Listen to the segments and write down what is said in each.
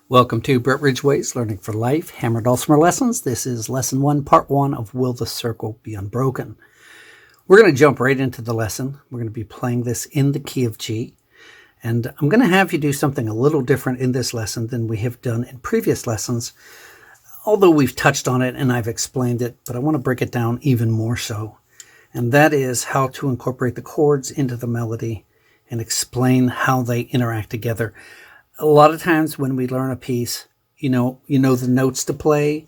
Welcome to Brett Ridgway's Learning for Life Hammer Dulcimer Lessons. This is Lesson 1, Part 1 of Will the Circle Be Unbroken? We're going to jump right into the lesson. We're going to be playing this in the key of G. And I'm going to have you do something a little different in this lesson than we have done in previous lessons, although we've touched on it and I've explained it, but I want to break it down even more so. And that is how to incorporate the chords into the melody and explain how they interact together. A lot of times when we learn a piece, you know the notes to play,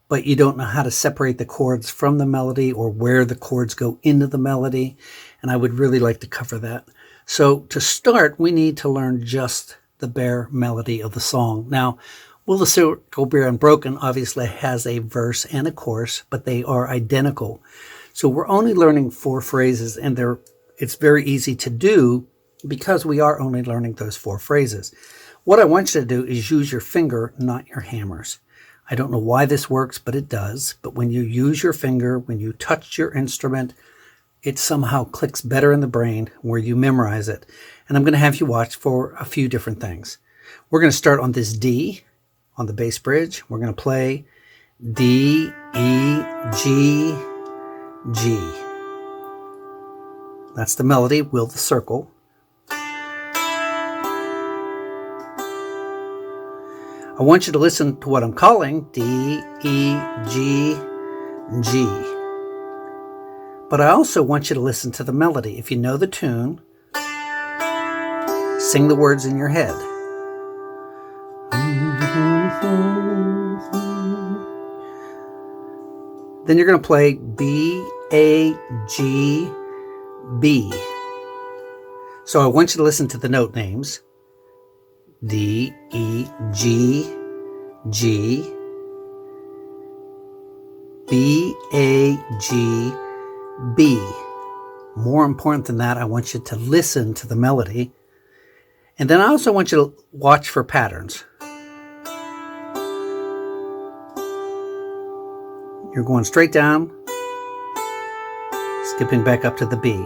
but you don't know how to separate the chords from the melody or where the chords go into the melody. And I would really like to cover that. So to start, we need to learn just the bare melody of the song. Now, Will the Circle Be Unbroken obviously has a verse and a chorus, but they are identical. So we're only learning 4 phrases, and it's very easy to do because we are only learning those 4 phrases. What I want you to do is use your finger, not your hammers. I don't know why this works, but it does. But when you use your finger, when you touch your instrument, it somehow clicks better in the brain where you memorize it. And I'm going to have you watch for a few different things. We're going to start on this D on the bass bridge. We're going to play D, E, G, G. That's the melody, Will the Circle. I want you to listen to what I'm calling D, E, G, G. But I also want you to listen to the melody. If you know the tune, sing the words in your head. Then you're going to play B, A, G, B. So I want you to listen to the note names. D, E, G, G, B, A, G, B. More important than that, I want you to listen to the melody. And then I also want you to watch for patterns. You're going straight down, skipping back up to the B.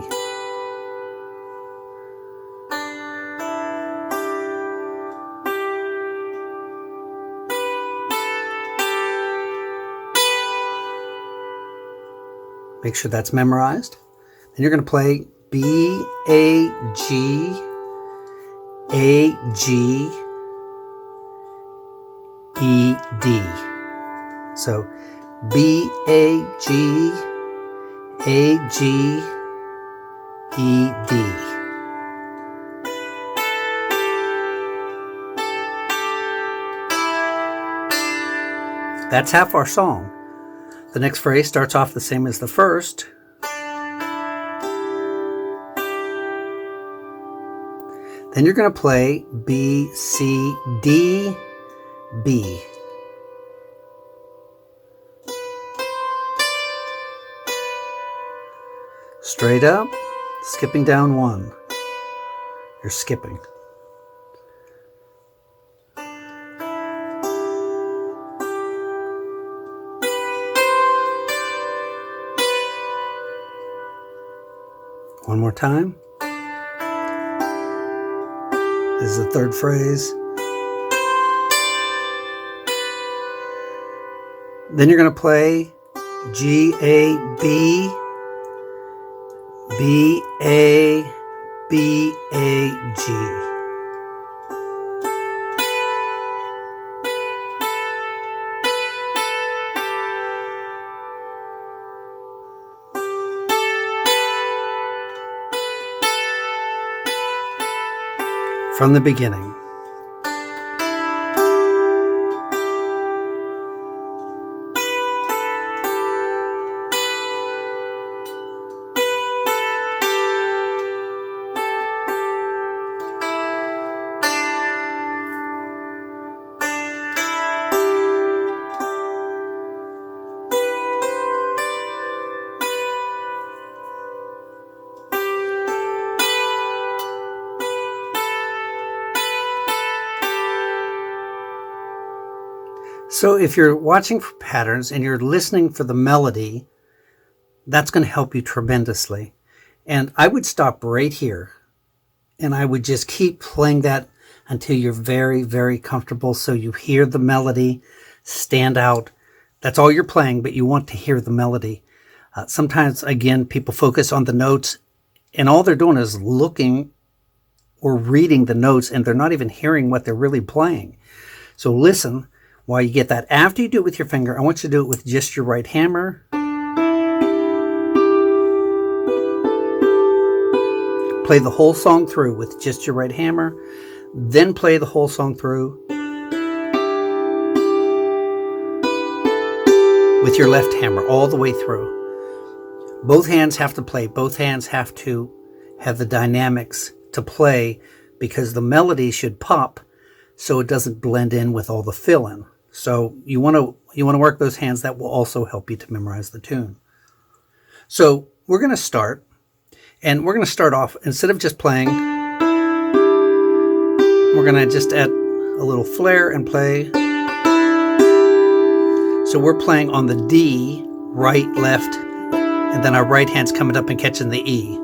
Make sure that's memorized. Then you're going to play B, A, G, A, G, E, D. So B, A, G, A, G, E, D. That's half our song. The next phrase starts off the same as the first. Then you're going to play B, C, D, B. Straight up, skipping down 1. You're skipping. One more time. This is the third phrase. Then you're going to play G, A, B, B, A, B, A, G. From the beginning. So if you're watching for patterns and you're listening for the melody, that's going to help you tremendously. And I would stop right here and I would just keep playing that until you're very, very comfortable, so you hear the melody stand out. That's all you're playing, but you want to hear the melody. Sometimes, again, people focus on the notes, and all they're doing is looking or reading the notes, and they're not even hearing what they're really playing. So listen while you get that. After you do it with your finger, I want you to do it with just your right hammer. Play the whole song through with just your right hammer, then play the whole song through with your left hammer all the way through. Both hands have to play. Both hands have to have the dynamics to play, because the melody should pop so it doesn't blend in with all the fill-in. So you want to work those hands. That will also help you to memorize the tune. So we're going to start. And we're going to start off, instead of just playing, we're going to just add a little flair and play. So we're playing on the D, right, left, and then our right hand's coming up and catching the E.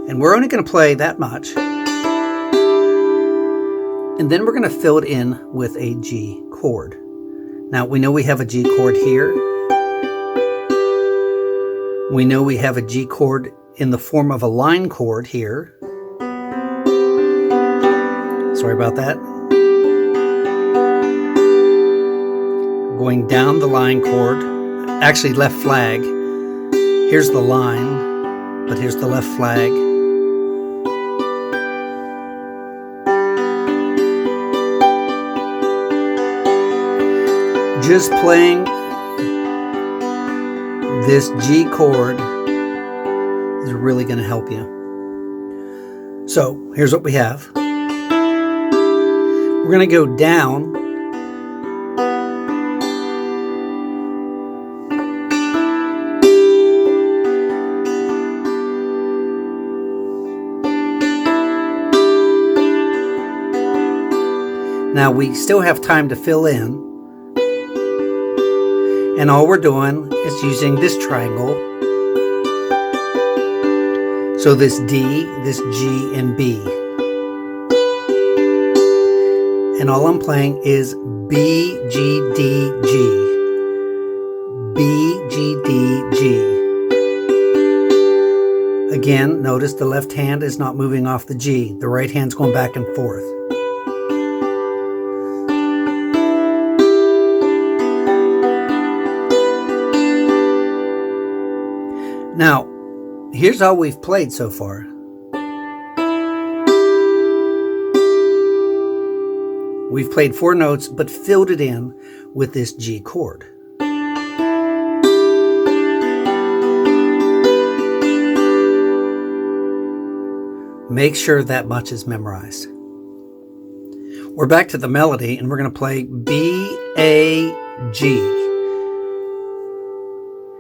And we're only going to play that much. And then we're going to fill it in with a G chord. Now, we know we have a G chord here. We know we have a G chord in the form of a line chord here. Sorry about that. Going down the line chord, actually left flag. Here's the line, but here's the left flag. Just playing this G chord is really going to help you. So here's what we have. We're going to go down. Now we still have time to fill in. And all we're doing is using this triangle. So this D, this G, and B. And all I'm playing is B, G, D, G. B, G, D, G. Again, notice the left hand is not moving off the G. The right hand's going back and forth. Now, here's how we've played so far. We've played 4 notes, but filled it in with this G chord. Make sure that much is memorized. We're back to the melody, and we're going to play B, A, G.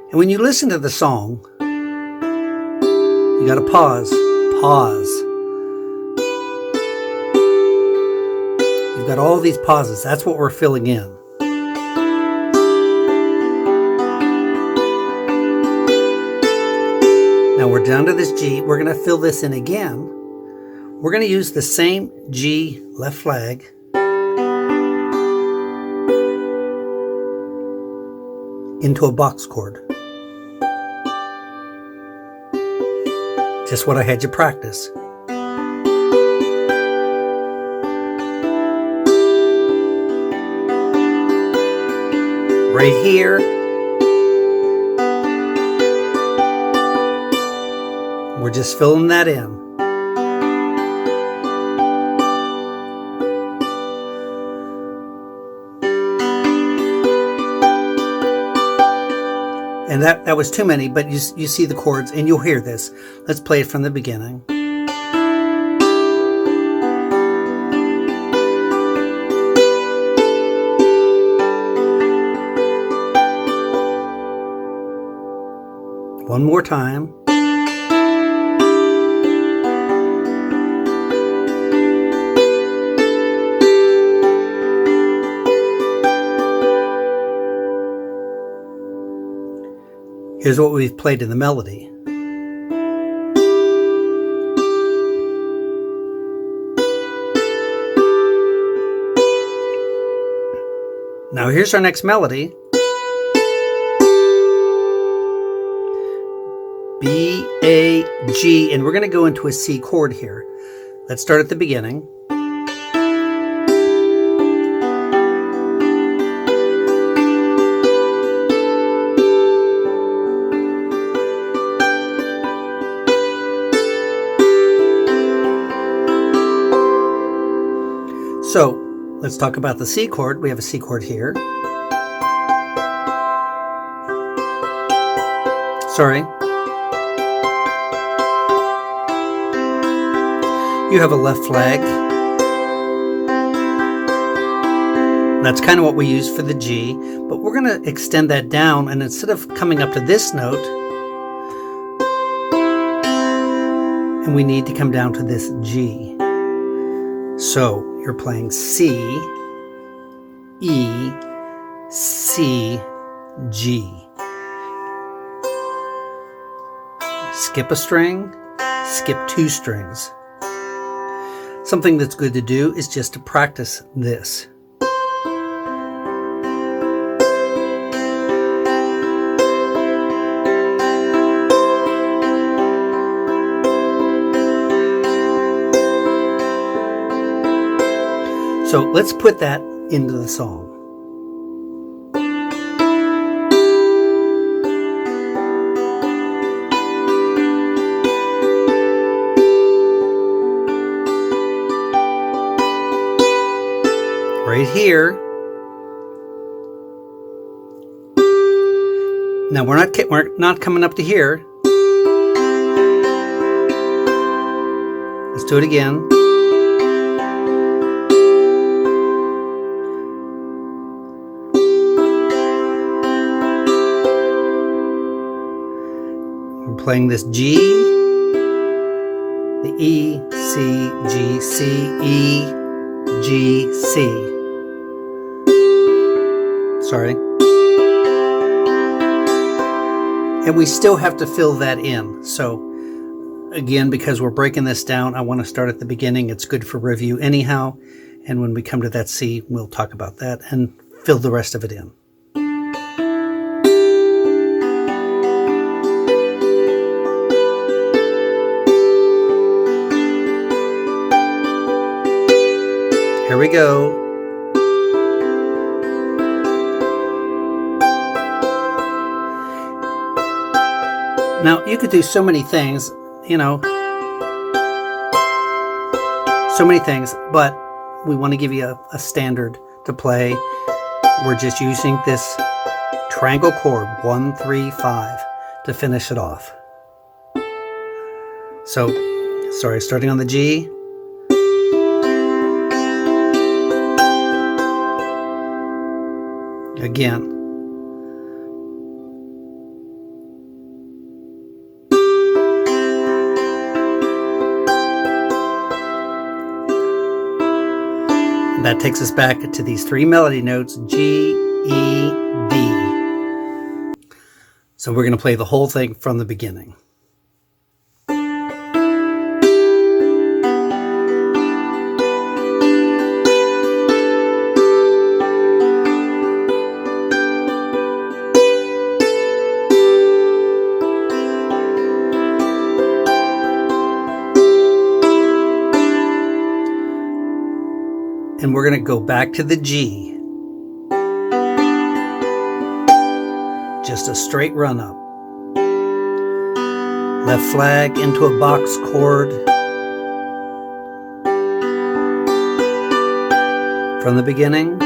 And when you listen to the song, you got to pause. You've got all these pauses. That's what we're filling in. Now we're down to this G. We're going to fill this in again. We're going to use the same G left flag into a box chord. Just what I had you practice. Right here. We're just filling that in. And that was too many, but you see the chords and you'll hear this. Let's play it from the beginning. One more time. Here's what we've played in the melody. Now here's our next melody. B, A, G, and we're going to go into a C chord here. Let's start at the beginning. So let's talk about the C chord. We have a C chord here. Sorry. You have a left flag. That's kind of what we use for the G, but we're going to extend that down, and instead of coming up to this note, and we need to come down to this G. So you're playing C, E, C, G. Skip a string, skip 2 strings. Something that's good to do is just to practice this. So let's put that into the song. Right here. Now we're not coming up to here. Let's do it again. We're playing this G, the E, C, G, C, E, G, C. Sorry. And we still have to fill that in. So again, because we're breaking this down, I want to start at the beginning. It's good for review anyhow. And when we come to that C, we'll talk about that and fill the rest of it in. Here we go. Now, you could do so many things, you know, so many things, but we want to give you a standard to play. We're just using this triangle chord, 1, 3, 5, to finish it off. So, sorry, starting on the G. Again. That takes us back to these 3 melody notes, G, E, D. So we're going to play the whole thing from the beginning. And we're going to go back to the G. Just a straight run up. Left flag into a box chord. From the beginning.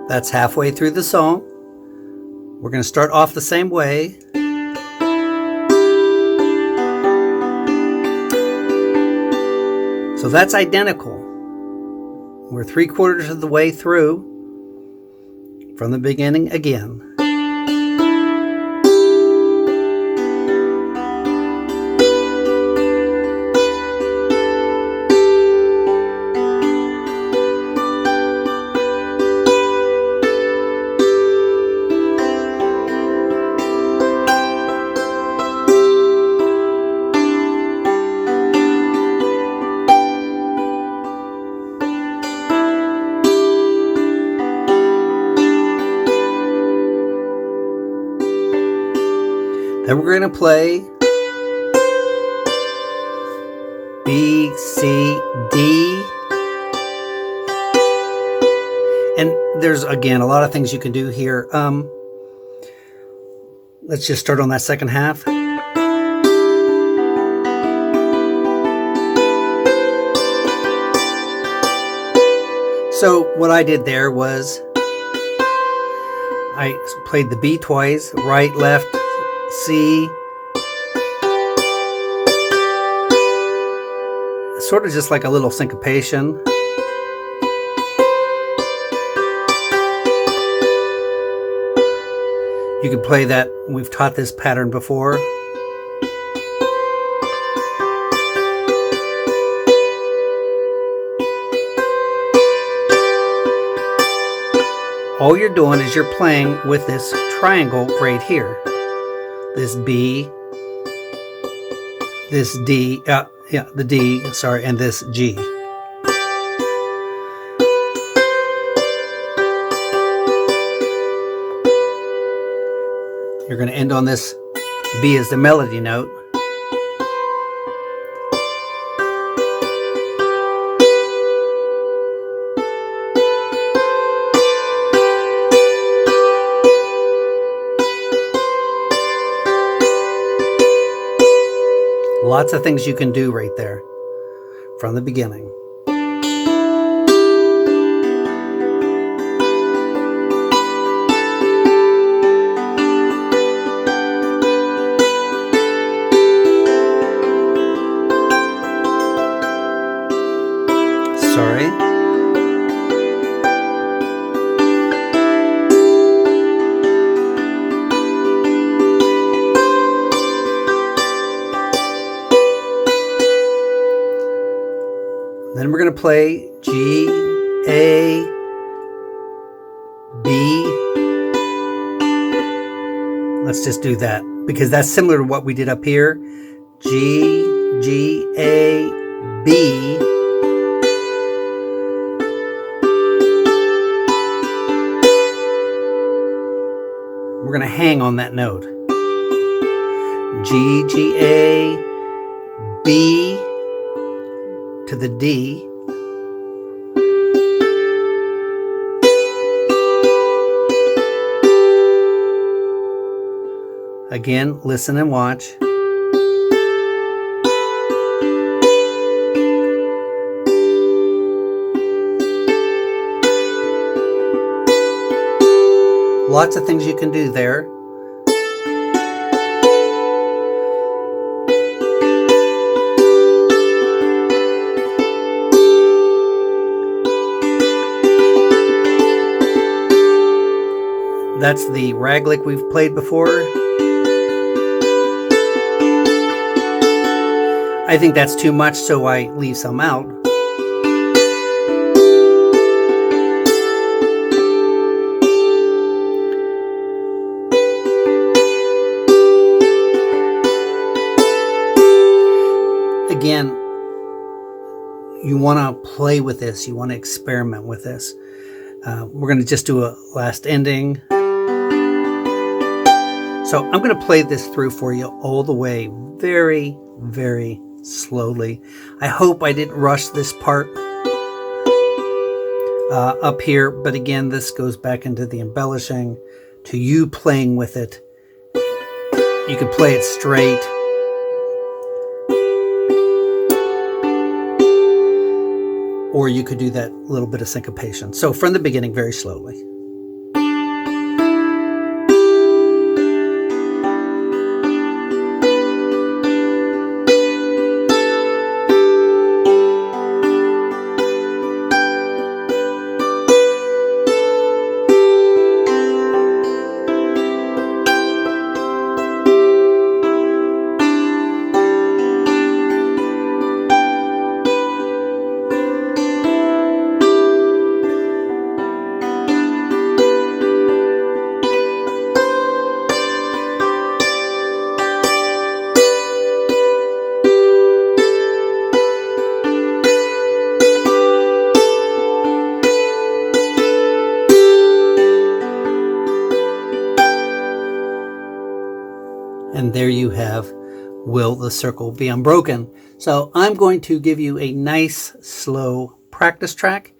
That's halfway through the song. We're going to start off the same way. So that's identical. We're 3/4 of the way through from the beginning again. Then we're going to play B, C, D. And there's, again, a lot of things you can do here. Let's just start on that second half. So what I did there was I played the B twice, right, left, C. Sort of just like a little syncopation. You can play that. We've taught this pattern before. All you're doing is you're playing with this triangle right here. This B, this D, the D, sorry, and this G. You're going to end on this B as the melody note. Lots of things you can do right there from the beginning. Sorry. Then we're going to play G, A, B. Let's just do that because that's similar to what we did up here. G, G, A, B. We're going to hang on that note. G, G, A, B to the D. Again, listen and watch. Lots of things you can do there. That's the rag lick we've played before. I think that's too much, so I leave some out. Again, you want to play with this. You want to experiment with this. We're going to just do a last ending. So I'm going to play this through for you all the way, very, very slowly. I hope I didn't rush this part up here, but again, this goes back into the embellishing, to you playing with it. You can play it straight. Or you could do that little bit of syncopation. So from the beginning, very slowly. there you have Will the Circle Be Unbroken. So I'm going to give you a nice, slow practice track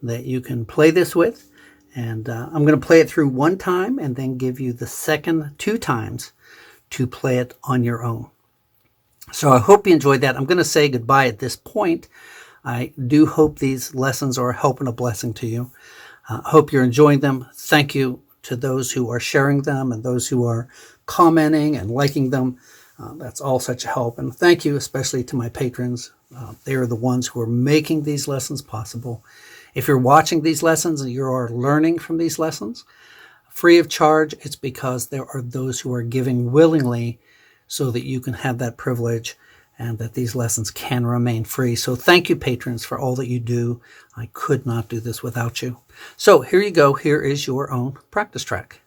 that you can play this with. And I'm going to play it through one time and then give you the second 2 times to play it on your own. So I hope you enjoyed that. I'm going to say goodbye at this point. I do hope these lessons are a help and a blessing to you. Hope you're enjoying them. Thank you to those who are sharing them and those who are commenting and liking them. That's all such a help. And thank you especially to my patrons. They are the ones who are making these lessons possible. If you're watching these lessons and you are learning from these lessons free of charge, it's because there are those who are giving willingly so that you can have that privilege and that these lessons can remain free. So thank you, patrons, for all that you do. I could not do this without you. So here you go. Here is your own practice track.